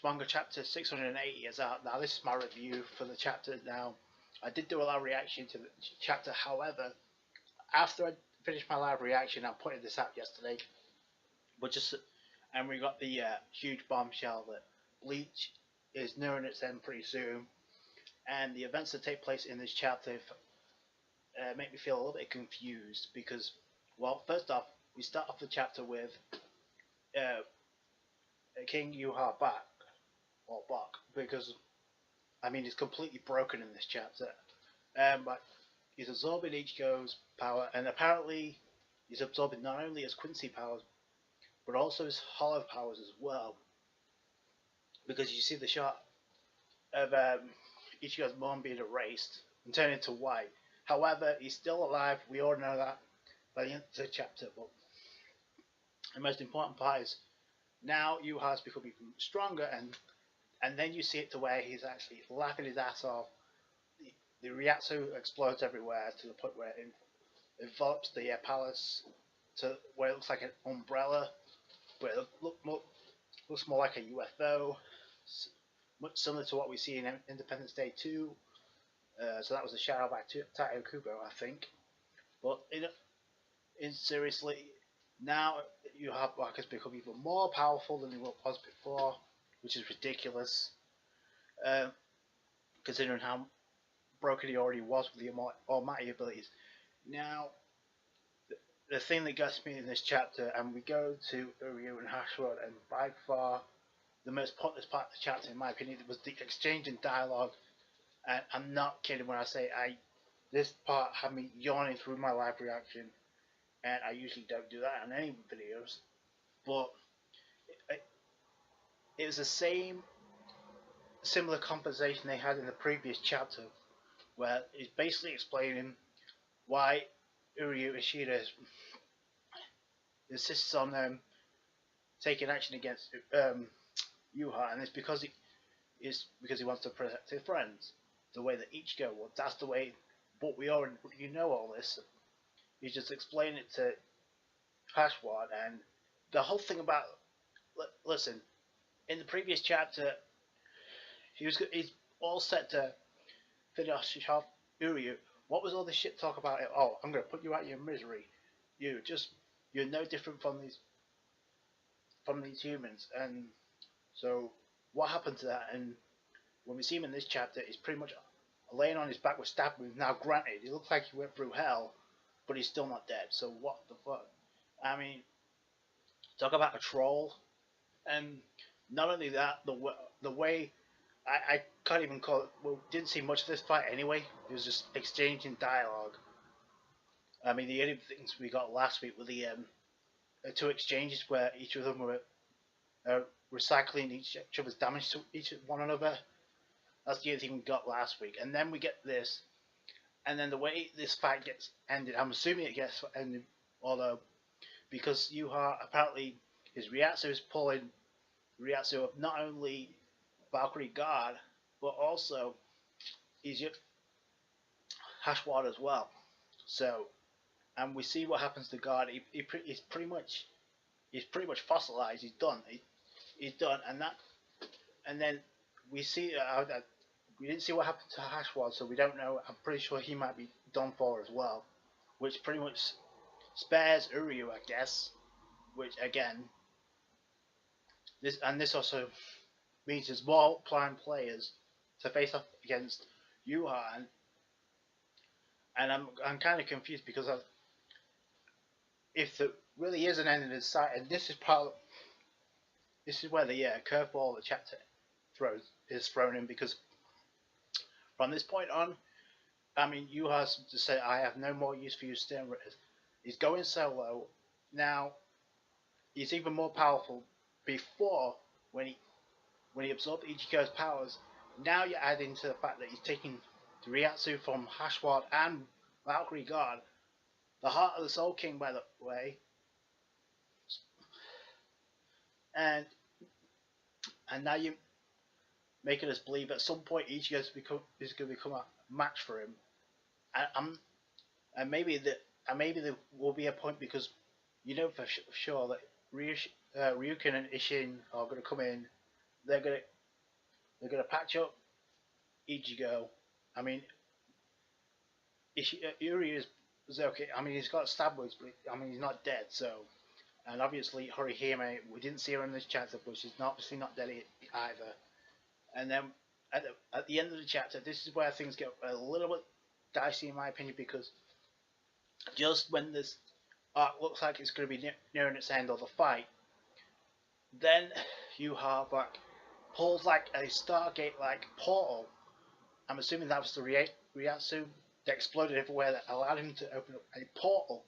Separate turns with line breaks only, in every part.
Manga chapter 680 is out. Now this is my review for the chapter. Now I did do a live reaction to the chapter, however, after I finished my live reaction I put this out yesterday, and we got the huge bombshell that Bleach is nearing its end pretty soon, and the events that take place in this chapter make me feel a little bit confused because, well, first off, we start off the chapter with King Yuha back, because I mean he's completely broken in this chapter, but he's absorbing Ichigo's power, and apparently he's absorbing not only his Quincy powers but also his Hollow powers as well, because you see the shot of Ichigo's mom being erased and turned into white. However, he's still alive. We all know that by the end of the chapter. But the most important part is now Yuha's becoming stronger, and then you see it to where he's actually laughing his ass off. The Ryatsu explodes everywhere to the point where it envelops the palace to where it looks like an umbrella, where it looks more like a UFO, much similar to what we see in Independence Day 2. So that was a shadow by Taiyo Kubo, I think. But seriously, now Yuha has become even more powerful than he was before, which is ridiculous, considering how broken he already was with the almighty abilities. Now, the thing that gets me in this chapter, and we go to Uryu and Hashirod, and by far the most pointless part of the chapter, in my opinion, was the exchange in dialogue. And I'm not kidding when I say this part had me yawning through my live reaction, and I usually don't do that on any videos, but it was the similar conversation they had in the previous chapter, where it's basically explaining why Uryu Ishida insists on taking action against Yuha, and it's because he wants to protect his friends, the way that Ichigo would. That's the way. But we already know all this. He's just explaining it to Hashwad, and the whole thing about listen. In the previous chapter, he's all set to finish off Uryu. What was all this shit talk about? Oh, I'm gonna put you out of your misery. You're no different from these humans. And so what happened to that? And when we see him in this chapter, he's pretty much laying on his back with stab wounds. Now, granted, he looks like he went through hell, but he's still not dead. So what the fuck? I mean, talk about a troll. And not only that, the way I can't even call it. Well, didn't see much of this fight anyway. It was just exchanging dialogue. I mean, the only things we got last week were the two exchanges where each of them were recycling each other's damage to one another. That's the only thing we got last week. And then we get this, and then the way this fight gets ended, I'm assuming it gets ended, although because Yuha apparently his Ryatsu is pulling Ryatsu of not only Valkyrie God, but also he's Hashwad as well. So, and we see what happens to God. He's pretty much fossilized. He's done. He's done, and then we see we didn't see what happened to Hashwad, so we don't know. I'm pretty sure he might be done for as well, which pretty much spares Uryu, I guess. Which again, this also means there's more prime players to face off against Yuha, and I'm kind of confused because if there really is an end in sight, and this is where the curveball the chapter is thrown in, because from this point on, I mean, Yuha's to say, I have no more use for you, Stern Ritters. He's going solo now. He's even more powerful. Before, when he absorbed Ichigo's powers, now you're adding to the fact that he's taking the Ryatsu from Hashwad and Valkyrie God, the heart of the Soul King, by the way, and now you're making us believe at some point Ichigo is going to become a match for him, and maybe there will be a point, because you know for sure that Ryukin and Ishin are going to come in. They're going to They're gonna patch up Ichigo. I mean, Uri is okay. I mean, he's got stab wounds, but I mean, he's not dead. So, and obviously Horihime, we didn't see her in this chapter, but she's obviously not dead either. And then at the end of the chapter, this is where things get a little bit dicey in my opinion, because just when this arc looks like it's going to be nearing its end, or the fight, then Yuha like pulls like a Stargate like portal. I'm assuming that was the Ryatsu that exploded everywhere that allowed him to open up a portal.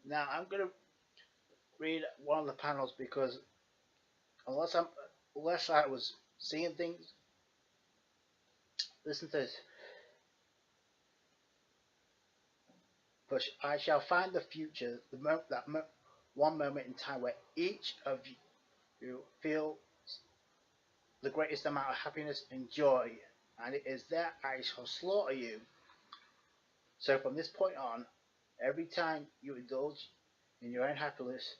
Now I'm going to read one of the panels because unless I was seeing things, listen to this. But I shall find the future, one moment in time where each of you feel the greatest amount of happiness and joy, and it is there I shall slaughter you. So from this point on, every time you indulge in your own happiness,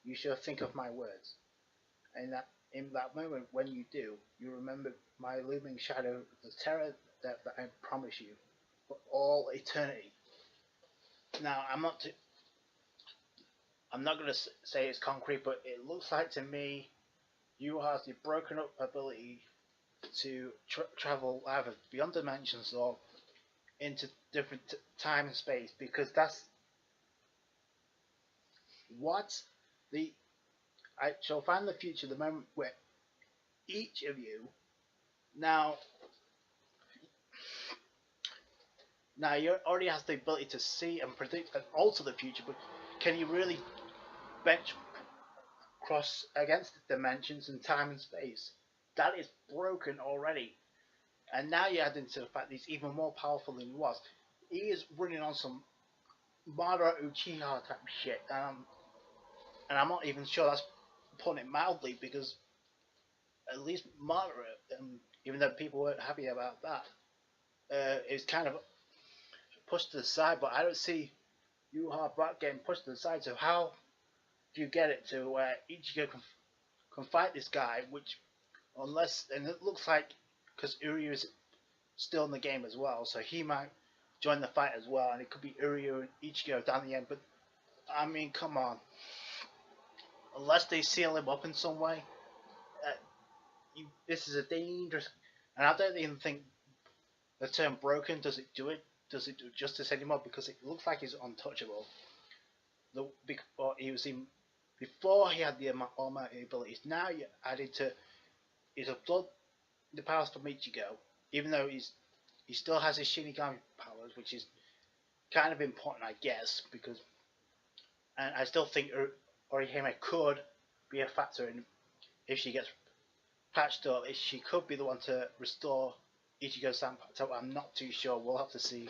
you shall think of my words. And that in that moment when you do, you remember my looming shadow, the terror that I promise you for all eternity. Now, I'm not going to say it's concrete, but it looks like to me you have the broken up ability to travel either beyond dimensions or into different time and space, because that's what I shall find the future, the moment where each of you now you already has the ability to see and predict and alter the future, but can you really bench cross against dimensions and time and space? That is broken already. And now you add into the fact that he's even more powerful than he was. He is running on some Madara Uchiha type shit. And I'm not even sure that's putting it mildly, because at least Madara, even though people weren't happy about that, is kind of pushed to the side. But I don't see Yuha Brat getting pushed to the side. So how do you get it to where Ichigo can fight this guy? Which, unless, and it looks like, because Uryu is still in the game as well, so he might join the fight as well, and it could be Uryu and Ichigo down the end. But I mean, come on, unless they seal him up in some way, this is a dangerous. And I don't even think the term broken does it do justice anymore, because it looks like he's untouchable. He was in before he had the almighty abilities. Now you added to his blood, the powers from Ichigo, even though he still has his Shinigami powers, which is kind of important, I guess, because, and I still think Orihime could be a factor in if she gets patched up. If she could be the one to restore Ichigo's Sanpaku. I'm not too sure. We'll have to see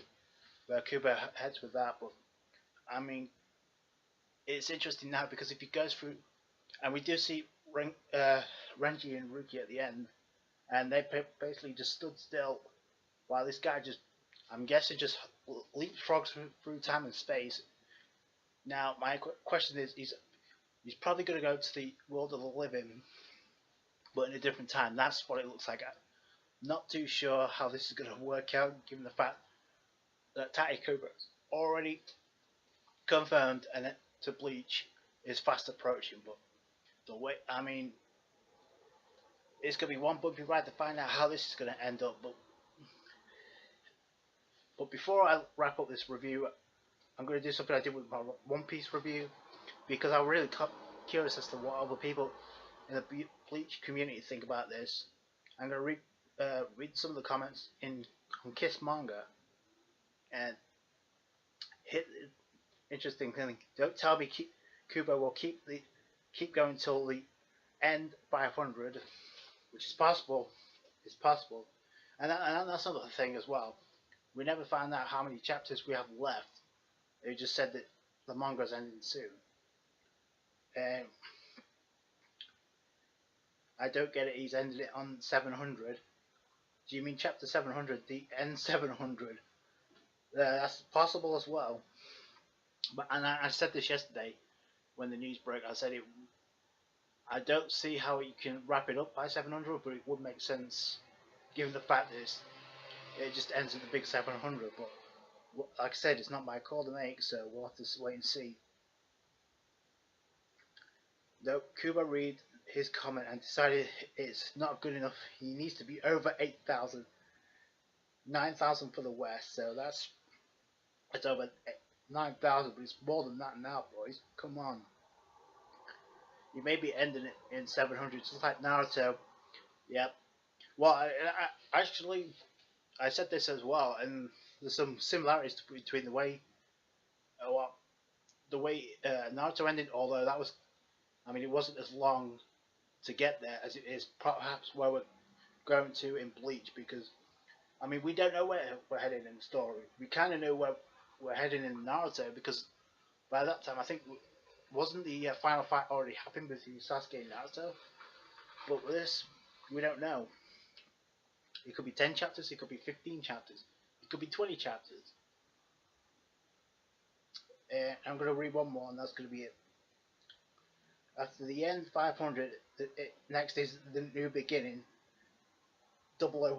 where Kubo heads with that. But I mean, it's interesting now, because if he goes through, and we do see Renji and Ruki at the end, and they basically just stood still while this guy just, I'm guessing, just leapfrogs through time and space. Now, my question is, he's probably going to go to the world of the living, but in a different time. That's what it looks like. I'm not too sure how this is going to work out, given the fact that Tati Kubo's already confirmed and to Bleach is fast approaching. But the way, I mean, it's going to be one bumpy ride to find out how this is going to end up. But before I wrap up this review, I'm going to do something I did with my One Piece review, because I'm really curious as to what other people in the Bleach community think about this. I'm going to read some of the comments on Kiss Manga, and interesting thing. Don't tell me Kubo will keep going till the end 500, which is possible. It's possible, and that's another thing as well. We never found out how many chapters we have left. They just said that the manga is ending soon. I don't get it. He's ended it on 700. Do you mean chapter 700? The end 700? That's possible as well. But I said this yesterday when the news broke. I said I don't see how you can wrap it up by 700, but it would make sense given the fact that it just ends at the big 700. But like I said, it's not my call to make, so we'll have to wait and see. Though Kuba read his comment and decided it's not good enough. He needs to be over 8,000, 9,000 for the West. So it's over 9,000, but it's more than that now, boys. Come on. You may be ending it in 700, just like Naruto. Yep. Well, I said this as well, and there's some similarities between the way Naruto ended. Although that was, I mean, it wasn't as long to get there as it is perhaps where we're going to in Bleach, because I mean we don't know where we're heading in the story. We kind of know where we're heading in Naruto, because by that time I think wasn't the final fight already happened between Sasuke and Naruto. But with this, we don't know. It could be 10 chapters, it could be 15 chapters, it could be 20 chapters. I'm going to read one more and that's going to be it. After the end 500, next is the new beginning. 001.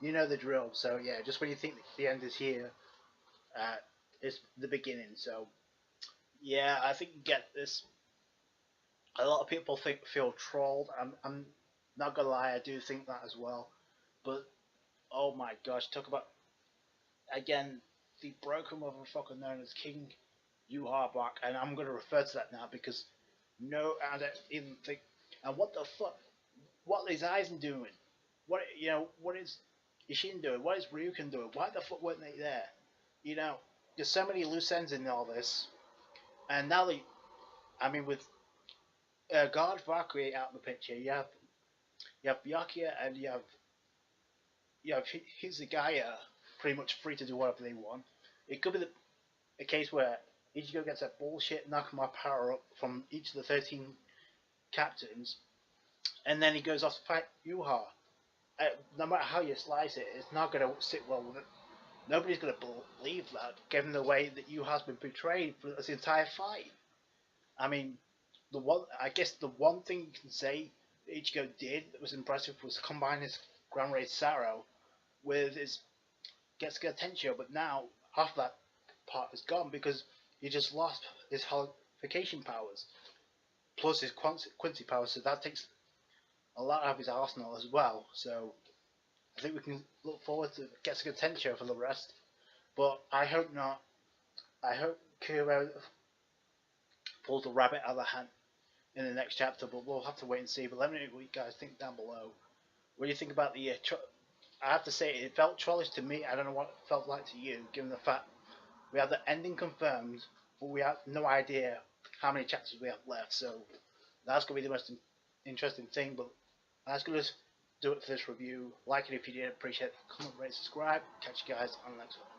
You know the drill. So yeah, just when you think the end is here, it's the beginning. So yeah, I think you get this. A lot of people feel trolled. I'm not gonna lie, I do think that as well. But oh my gosh, talk about again the broken motherfucker known as King Yuharbach, and I'm gonna refer to that now because no, I don't even think. And what the fuck? What is Aizen doing? What What is Ishin doing? What is Ryuken doing? Why the fuck weren't they there? There's so many loose ends in all this, and now with Guard Valkyrie out in the picture, you have Byakuya and you have Hizugaya pretty much free to do whatever they want. It could be a case where Ichigo gets that bullshit Nakama power up from each of the 13 captains, and then he goes off to fight Yuha. No matter how you slice it, it's not going to sit well with it. Nobody's going to believe that, given the way that Yuha's been portrayed for this entire fight. I mean, the one thing you can say that Ichigo did that was impressive was combine his Grand Raid Saro with his Getsuga Tensho, but now half that part is gone because he just lost his holification powers plus his Quincy powers, so that takes a lot out of his arsenal as well. So I think we can look forward to Getsuga Tensho for the rest, but I hope not. I hope Kuro pulls the rabbit out of the hat in the next chapter, but we'll have to wait and see. But let me know what you guys think down below. What do you think about the I have to say, it felt trollish to me. I don't know what it felt like to you, given the fact we have the ending confirmed, but we have no idea how many chapters we have left. So that's going to be the most interesting thing. But that's going to do it for this review. Like it if you did. Appreciate it. Comment, rate, subscribe. Catch you guys on the next one.